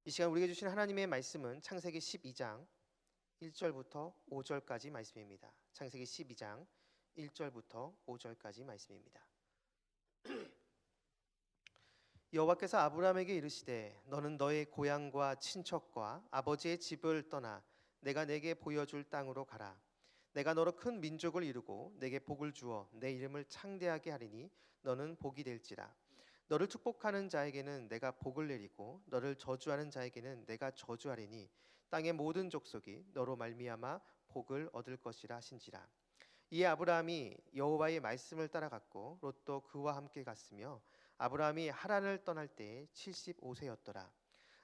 이 시간 우리에게 주신 하나님의 말씀은 창세기 12장 1절부터 5절까지 말씀입니다. 창세기 12장 1절부터 5절까지 말씀입니다. 여호와께서 아브라함에게 이르시되 너는 너의 고향과 친척과 아버지의 집을 떠나 내가 내게 보여줄 땅으로 가라. 내가 너로 큰 민족을 이루고 내게 복을 주어 내 이름을 창대하게 하리니 너는 복이 될지라. 너를 축복하는 자에게는 내가 복을 내리고 너를 저주하는 자에게는 내가 저주하리니 땅의 모든 족속이 너로 말미암아 복을 얻을 것이라 하신지라. 이에 아브라함이 여호와의 말씀을 따라갔고 롯도 그와 함께 갔으며 아브라함이 하란을 떠날 때에 75세였더라.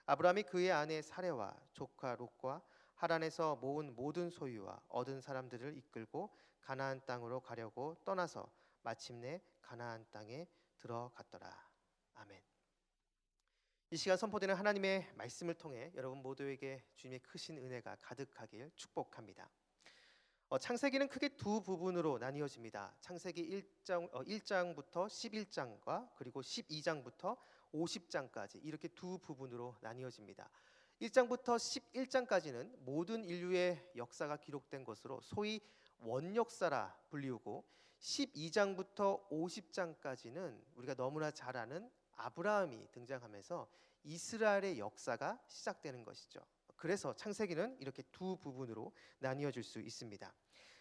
아브라함이 그의 아내 사레와 조카 롯과 하란에서 모은 모든 소유와 얻은 사람들을 이끌고 가나안 땅으로 가려고 떠나서 마침내 가나안 땅에 들어갔더라. 아멘. 이 시간 선포되는 하나님의 말씀을 통해 여러분 모두에게 주님의 크신 은혜가 가득하길 축복합니다. 창세기는 크게 두 부분으로 나뉘어집니다. 창세기 1장부터 11장과 그리고 12장부터 50장까지 이렇게 두 부분으로 나뉘어집니다. 1장부터 11장까지는 모든 인류의 역사가 기록된 것으로 소위 원역사라 불리우고 12장부터 50장까지는 우리가 너무나 잘 아는 아브라함이 등장하면서 이스라엘의 역사가 시작되는 것이죠. 그래서 창세기는 이렇게 두 부분으로 나뉘어질 수 있습니다.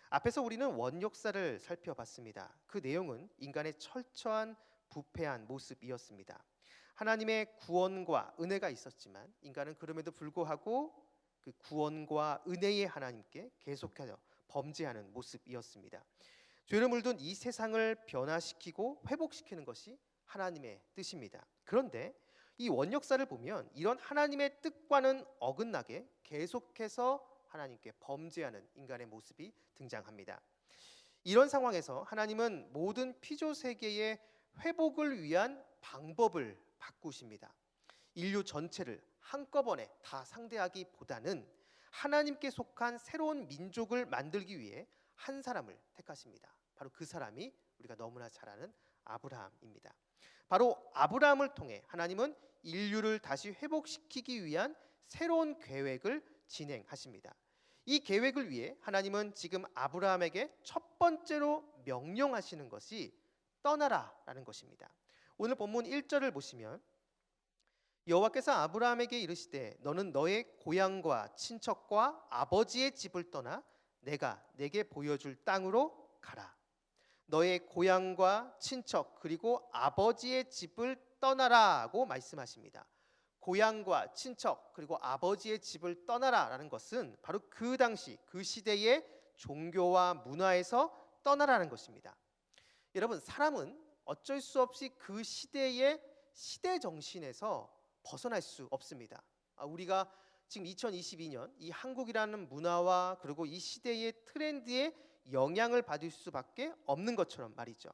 앞에서 우리는 원역사를 살펴봤습니다. 그 내용은 인간의 철저한 부패한 모습이었습니다. 하나님의 구원과 은혜가 있었지만 인간은 그럼에도 불구하고 그 구원과 은혜의 하나님께 계속해서 범죄하는 모습이었습니다. 죄를 물든 이 세상을 변화시키고 회복시키는 것이 하나님의 뜻입니다. 그런데 이 원역사를 보면 이런 하나님의 뜻과는 어긋나게 계속해서 하나님께 범죄하는 인간의 모습이 등장합니다. 이런 상황에서 하나님은 모든 피조 세계의 회복을 위한 방법을 바꾸십니다. 인류 전체를 한꺼번에 다 상대하기보다는 하나님께 속한 새로운 민족을 만들기 위해 한 사람을 택하십니다. 바로 그 사람이 우리가 너무나 잘 아는 아브라함입니다. 바로 아브라함을 통해 하나님은 인류를 다시 회복시키기 위한 새로운 계획을 진행하십니다. 이 계획을 위해 하나님은 지금 아브라함에게 첫 번째로 명령하시는 것이 떠나라라는 것입니다. 오늘 본문 1절을 보시면 여호와께서 아브라함에게 이르시되 너는 너의 고향과 친척과 아버지의 집을 떠나 내가 내게 보여줄 땅으로 가라. 너의 고향과 친척 그리고 아버지의 집을 떠나라고 말씀하십니다. 고향과 친척 그리고 아버지의 집을 떠나라라는 것은 바로 그 당시 그 시대의 종교와 문화에서 떠나라는 것입니다. 여러분, 사람은 어쩔 수 없이 그 시대의 시대 정신에서 벗어날 수 없습니다. 우리가 지금 2022년 이 한국이라는 문화와 그리고 이 시대의 트렌드에 영향을 받을 수밖에 없는 것처럼 말이죠.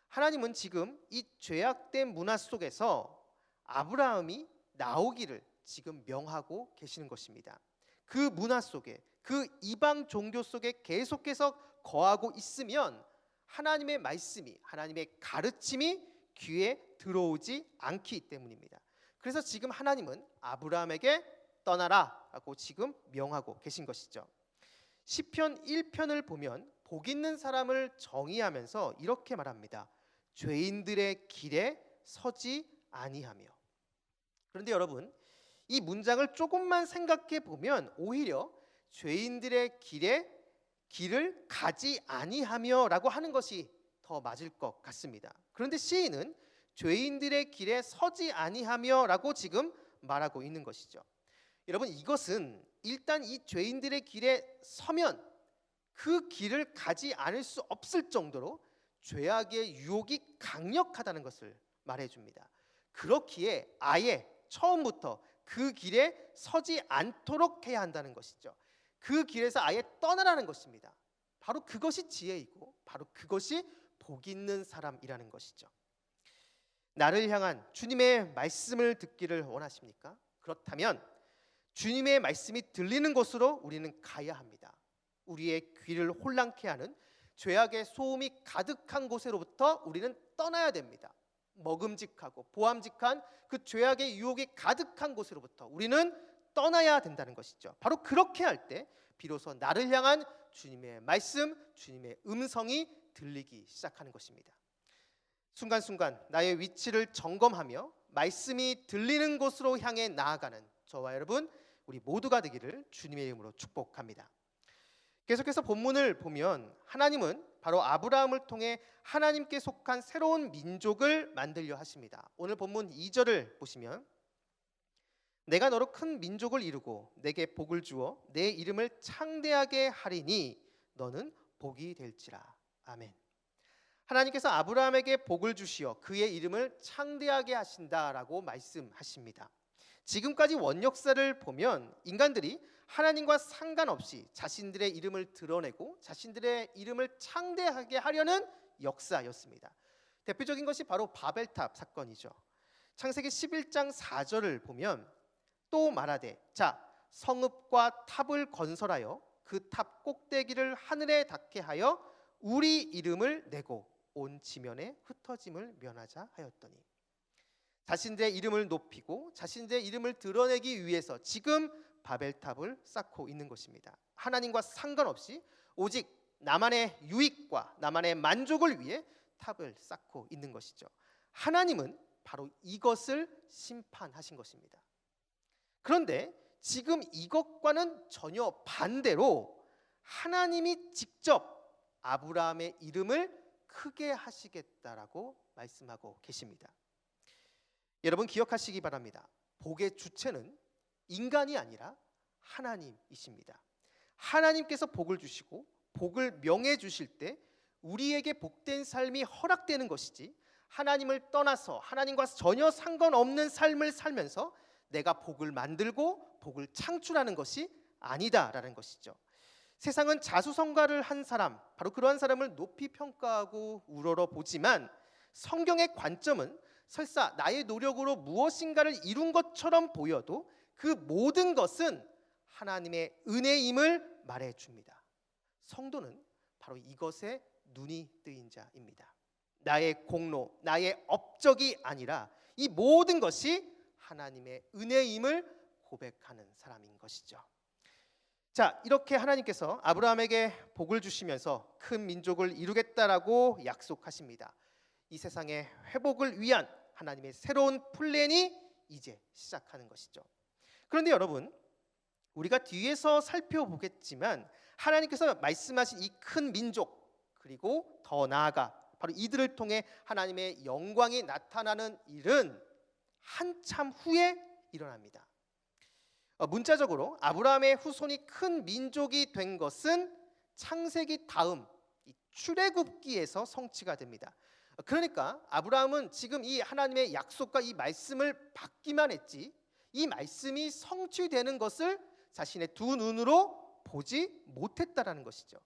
하나님은 지금 이 죄악된 문화 속에서 아브라함이 나오기를 지금 명하고 계시는 것입니다. 그 문화 속에 그 이방 종교 속에 계속해서 거하고 있으면 하나님의 말씀이 하나님의 가르침이 귀에 들어오지 않기 때문입니다. 그래서 지금 하나님은 아브라함에게 떠나라라고 지금 명하고 계신 것이죠. 시편 1편을 보면 복 있는 사람을 정의하면서 이렇게 말합니다. 죄인들의 길에 서지 아니하며. 그런데 여러분, 이 문장을 조금만 생각해 보면 오히려 죄인들의 길을 가지 아니하며라고 하는 것이 더 맞을 것 같습니다. 그런데 시인은 죄인들의 길에 서지 아니하며라고 지금 말하고 있는 것이죠. 여러분, 이것은 일단 이 죄인들의 길에 서면 그 길을 가지 않을 수 없을 정도로 죄악의 유혹이 강력하다는 것을 말해줍니다. 그렇기에 아예 처음부터 그 길에 서지 않도록 해야 한다는 것이죠. 그 길에서 아예 떠나라는 것입니다. 바로 그것이 지혜이고 바로 그것이 복 있는 사람이라는 것이죠. 나를 향한 주님의 말씀을 듣기를 원하십니까? 그렇다면 주님의 말씀이 들리는 곳으로 우리는 가야 합니다. 우리의 귀를 혼란케 하는 죄악의 소음이 가득한 곳으로부터 우리는 떠나야 됩니다. 먹음직하고 보암직한 그 죄악의 유혹이 가득한 곳으로부터 우리는 떠나야 된다는 것이죠. 바로 그렇게 할 때 비로소 나를 향한 주님의 말씀, 주님의 음성이 들리기 시작하는 것입니다. 순간순간 나의 위치를 점검하며 말씀이 들리는 곳으로 향해 나아가는 저와 여러분, 우리 모두가 되기를 주님의 이름으로 축복합니다. 계속해서 본문을 보면 하나님은 바로 아브라함을 통해 하나님께 속한 새로운 민족을 만들려 하십니다. 오늘 본문 2절을 보시면 내가 너로 큰 민족을 이루고 내게 복을 주어 내 이름을 창대하게 하리니 너는 복이 될지라. 아멘. 하나님께서 아브라함에게 복을 주시어 그의 이름을 창대하게 하신다라고 말씀하십니다. 지금까지 원역사를 보면 인간들이 하나님과 상관없이 자신들의 이름을 드러내고 자신들의 이름을 창대하게 하려는 역사였습니다. 대표적인 것이 바로 바벨탑 사건이죠. 창세기 11장 4절을 보면 또 말하되 자 성읍과 탑을 건설하여 그 탑 꼭대기를 하늘에 닿게 하여 우리 이름을 내고 온 지면에 흩어짐을 면하자 하였더니, 자신들의 이름을 높이고 자신들의 이름을 드러내기 위해서 지금 바벨탑을 쌓고 있는 것입니다. 하나님과 상관없이 오직 나만의 유익과 나만의 만족을 위해 탑을 쌓고 있는 것이죠. 하나님은 바로 이것을 심판하신 것입니다. 그런데 지금 이것과는 전혀 반대로 하나님이 직접 아브라함의 이름을 크게 하시겠다라고 말씀하고 계십니다. 여러분 기억하시기 바랍니다. 복의 주체는 인간이 아니라 하나님이십니다. 하나님께서 복을 주시고 복을 명해 주실 때 우리에게 복된 삶이 허락되는 것이지, 하나님을 떠나서 하나님과 전혀 상관없는 삶을 살면서 내가 복을 만들고 복을 창출하는 것이 아니다라는 것이죠. 세상은 자수성가를 한 사람, 바로 그러한 사람을 높이 평가하고 우러러 보지만 성경의 관점은 설사 나의 노력으로 무엇인가를 이룬 것처럼 보여도 그 모든 것은 하나님의 은혜임을 말해줍니다. 성도는 바로 이것에 눈이 뜨인 자입니다. 나의 공로, 나의 업적이 아니라 이 모든 것이 하나님의 은혜임을 고백하는 사람인 것이죠. 자, 이렇게 하나님께서 아브라함에게 복을 주시면서 큰 민족을 이루겠다라고 약속하십니다. 이 세상의 회복을 위한 하나님의 새로운 플랜이 이제 시작하는 것이죠. 그런데 여러분, 우리가 뒤에서 살펴보겠지만 하나님께서 말씀하신 이 큰 민족, 그리고 더 나아가 바로 이들을 통해 하나님의 영광이 나타나는 일은 한참 후에 일어납니다. 문자적으로 아브라함의 후손이 큰 민족이 된 것은 창세기 다음 출애굽기에서 성취가 됩니다. 그러니까 아브라함은 지금 이 하나님의 약속과 이 말씀을 받기만 했지, 이 말씀이 성취되는 것을 자신의 두 눈으로 보지 못했다라는 것이죠.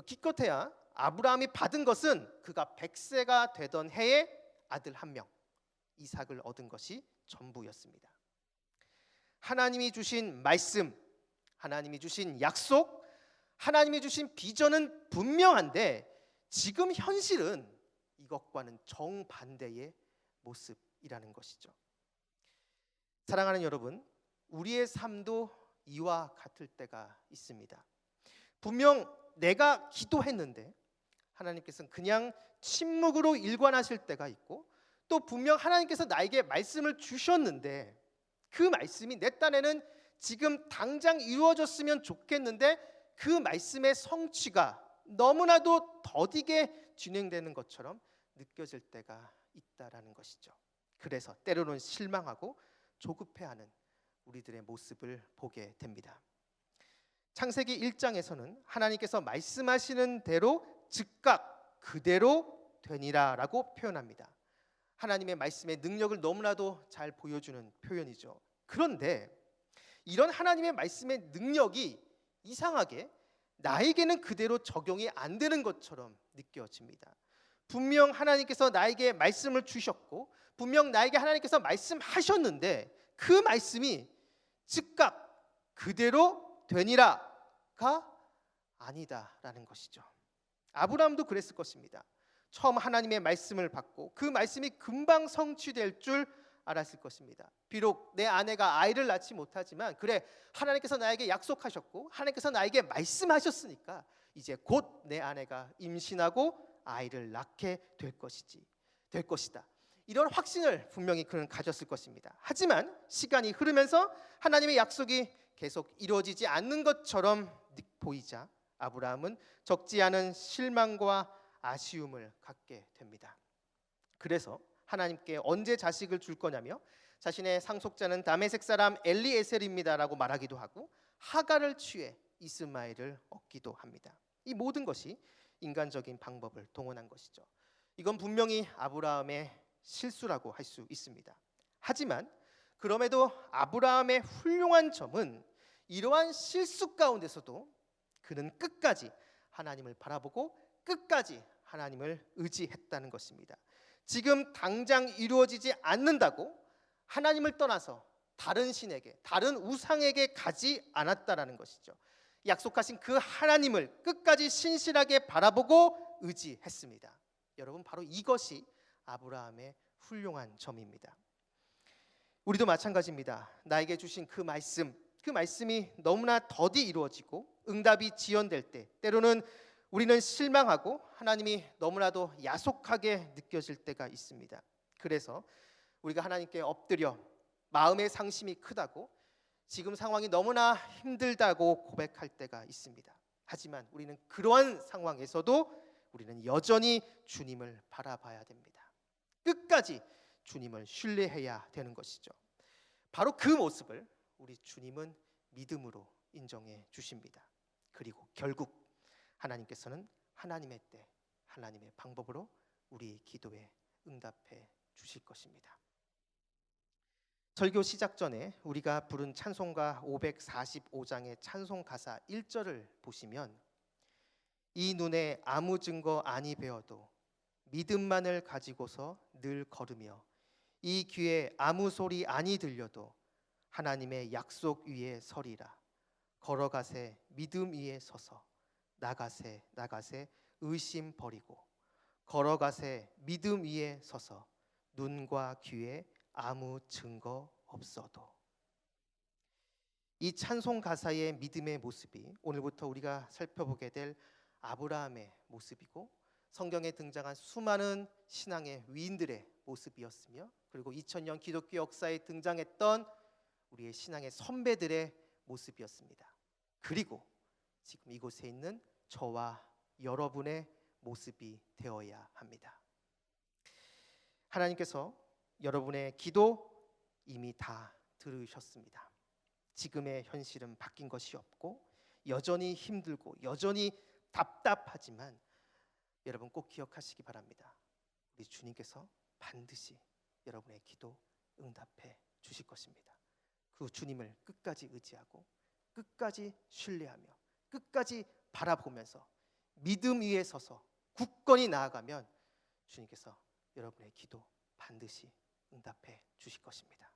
기껏해야 아브라함이 받은 것은 그가 100세가 되던 해에 아들 한 명 이삭을 얻은 것이 전부였습니다. 하나님이 주신 말씀, 하나님이 주신 약속, 하나님이 주신 비전은 분명한데 지금 현실은 이것과는 정반대의 모습이라는 것이죠. 사랑하는 여러분, 우리의 삶도 이와 같을 때가 있습니다. 분명 내가 기도했는데 하나님께서는 그냥 침묵으로 일관하실 때가 있고, 또 분명 하나님께서 나에게 말씀을 주셨는데 그 말씀이 내 딴에는 지금 당장 이루어졌으면 좋겠는데 그 말씀의 성취가 너무나도 더디게 진행되는 것처럼 느껴질 때가 있다라는 것이죠. 그래서 때로는 실망하고 조급해하는 우리들의 모습을 보게 됩니다. 창세기 1장에서는 하나님께서 말씀하시는 대로 즉각 그대로 되니라라고 표현합니다. 하나님의 말씀의 능력을 너무나도 잘 보여주는 표현이죠. 그런데 이런 하나님의 말씀의 능력이 이상하게 나에게는 그대로 적용이 안 되는 것처럼 느껴집니다. 분명 하나님께서 나에게 말씀을 주셨고 분명 나에게 하나님께서 말씀하셨는데 그 말씀이 즉각 그대로 되니라가 아니다라는 것이죠. 아브라함도 그랬을 것입니다. 처음 하나님의 말씀을 받고 그 말씀이 금방 성취될 줄 알았을 것입니다. 비록 내 아내가 아이를 낳지 못하지만 그래, 하나님께서 나에게 약속하셨고 하나님께서 나에게 말씀하셨으니까 이제 곧 내 아내가 임신하고 아이를 낳게 될 것이다. 이런 확신을 분명히 그는 가졌을 것입니다. 하지만 시간이 흐르면서 하나님의 약속이 계속 이루어지지 않는 것처럼 보이자 아브라함은 적지 않은 실망과 아쉬움을 갖게 됩니다. 그래서 하나님께 언제 자식을 줄 거냐며 자신의 상속자는 다메섹 사람 엘리에셀입니다라고 말하기도 하고 하갈을 취해 이스마엘을 얻기도 합니다. 이 모든 것이 인간적인 방법을 동원한 것이죠. 이건 분명히 아브라함의 실수라고 할 수 있습니다. 하지만 그럼에도 아브라함의 훌륭한 점은 이러한 실수 가운데서도 그는 끝까지 하나님을 바라보고 끝까지 하나님을 의지했다는 것입니다. 지금 당장 이루어지지 않는다고 하나님을 떠나서 다른 신에게, 다른 우상에게 가지 않았다라는 것이죠. 약속하신 그 하나님을 끝까지 신실하게 바라보고 의지했습니다. 여러분, 바로 이것이 아브라함의 훌륭한 점입니다. 우리도 마찬가지입니다. 나에게 주신 그 말씀이 너무나 더디 이루어지고 응답이 지연될 때, 때로는 우리는 실망하고 하나님이 너무나도 야속하게 느껴질 때가 있습니다. 그래서 우리가 하나님께 엎드려 마음의 상심이 크다고, 지금 상황이 너무나 힘들다고 고백할 때가 있습니다. 하지만 우리는 그러한 상황에서도 우리는 여전히 주님을 바라봐야 됩니다. 끝까지 주님을 신뢰해야 되는 것이죠. 바로 그 모습을 우리 주님은 믿음으로 인정해 주십니다. 그리고 결국 하나님께서는 하나님의 때, 하나님의 방법으로 우리 기도에 응답해 주실 것입니다. 설교 시작 전에 우리가 부른 찬송가 545장의 찬송 가사 1절을 보시면 이 눈에 아무 증거 아니 배어도 믿음만을 가지고서 늘 걸으며 이 귀에 아무 소리 아니 들려도 하나님의 약속 위에 서리라. 걸어가세 믿음 위에 서서 나가세 의심 버리고 걸어가세 믿음 위에 서서 눈과 귀에 아무 증거 없어도. 이 찬송 가사의 믿음의 모습이 오늘부터 우리가 살펴보게 될 아브라함의 모습이고 성경에 등장한 수많은 신앙의 위인들의 모습이었으며 그리고 2000년 기독교 역사에 등장했던 우리의 신앙의 선배들의 모습이었습니다. 그리고 지금 이곳에 있는 저와 여러분의 모습이 되어야 합니다. 하나님께서 여러분의 기도 이미 다 들으셨습니다. 지금의 현실은 바뀐 것이 없고 여전히 힘들고 여전히 답답하지만 여러분 꼭 기억하시기 바랍니다. 우리 주님께서 반드시 여러분의 기도 응답해 주실 것입니다. 그 주님을 끝까지 의지하고 끝까지 신뢰하며 끝까지 바라보면서 믿음 위에 서서 굳건히 나아가면 주님께서 여러분의 기도 반드시 응답해 주실 것입니다.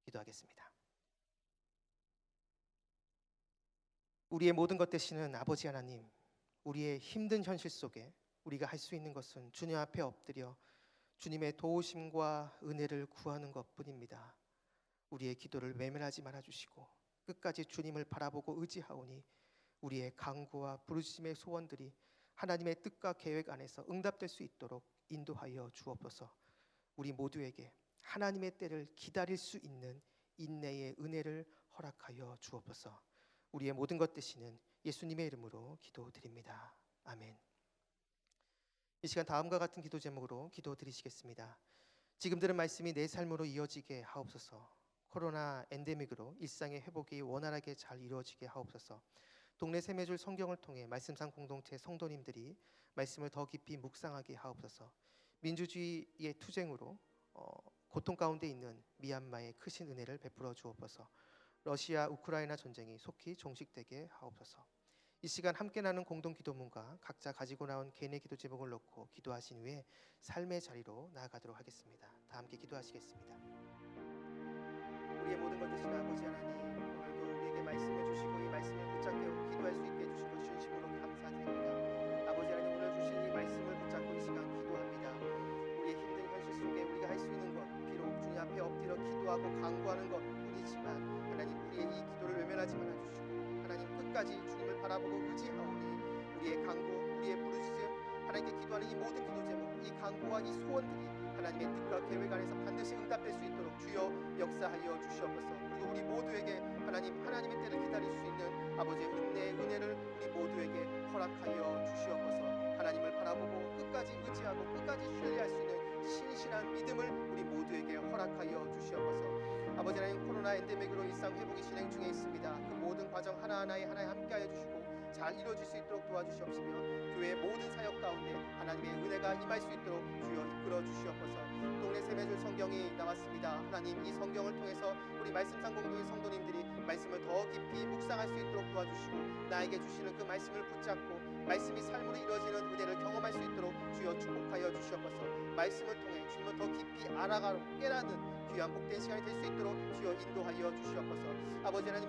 기도하겠습니다. 우리의 모든 것 되시는 아버지 하나님, 우리의 힘든 현실 속에 우리가 할 수 있는 것은 주님 앞에 엎드려 주님의 도우심과 은혜를 구하는 것뿐입니다. 우리의 기도를 외면하지 말아주시고 끝까지 주님을 바라보고 의지하오니 우리의 간구와 부르심의 소원들이 하나님의 뜻과 계획 안에서 응답될 수 있도록 인도하여 주옵소서. 우리 모두에게 하나님의 때를 기다릴 수 있는 인내의 은혜를 허락하여 주옵소서. 우리의 모든 것 되시는 예수님의 이름으로 기도드립니다. 아멘. 이 시간 다음과 같은 기도 제목으로 기도드리시겠습니다. 지금 들은 말씀이 내 삶으로 이어지게 하옵소서. 코로나 엔데믹으로 일상의 회복이 원활하게 잘 이루어지게 하옵소서. 동네 세매줄 성경을 통해 말씀상 공동체 성도님들이 말씀을 더 깊이 묵상하게 하옵소서. 민주주의의 투쟁으로 고통 가운데 있는 미얀마에 크신 은혜를 베풀어 주옵소서. 러시아 우크라이나 전쟁이 속히 종식되게 하옵소서. 이 시간 함께 나눈 공동 기도문과 각자 가지고 나온 개인의 기도 제목을 놓고 기도하신 후에 삶의 자리로 나아가도록 하겠습니다. 다 함께 기도하시겠습니다. 우리의 모든 것 되시는 아버지 하나님, 오늘도 우리에게 말씀해 주시고 이 말씀을 붙잡게 기도할 수 있게 해주신 것 진심으로 감사드립니다. 아버지 하나님, 오늘 주신 이 말씀을 붙잡고 기도하고 간구하는 것뿐이지만 하나님 우리의 이 기도를 외면하지 말아주시고 하나님 끝까지 주님을 바라보고 의지하오니 우리의 간구, 우리의 부르짖음, 하나님께 기도하는 이 모든 기도 제목, 이 간구와 이 소원들이 하나님의 뜻과 계획 안에서 반드시 응답될 수 있도록 주여 역사하여 주시옵소서. 그리고 우리 모두에게 하나님의 때를 기다릴 수 있는 아버지의 은혜를 우리 모두에게 허락하여 주시옵소서. 하나님을 바라보고 끝까지 의지하고 끝까지 신뢰할 수 있는 신실한 믿음을 우리 모두에게 허락하여 주시옵소서. 아버지 하나님, 코로나 엔데믹으로 일상 회복이 진행 중에 있습니다. 그 모든 과정 하나하나에 하나님 함께하여 주시고 잘 이루어질 수 있도록 도와주시옵시며 교회의 모든 사역 가운데 하나님의 은혜가 임할 수 있도록 주여 이끌어 주시옵소서. 동네 세배절 성경이 나왔습니다. 하나님, 이 성경을 통해서 우리 말씀상 공동의 성도님들이 말씀을 더 깊이 묵상할 수 있도록 도와주시고 나에게 주시는 그 말씀을 붙잡고 말씀이 삶으로 이루어지는 은혜를 경험할 수 있도록 주여 축복하여 주시옵소서. 말씀을 통해 주님을 더 깊이 알아가고 깨닫는 귀한 복된 시간이 될 수 있도록 주여 인도하여 주시옵소서. 아버지 하나님,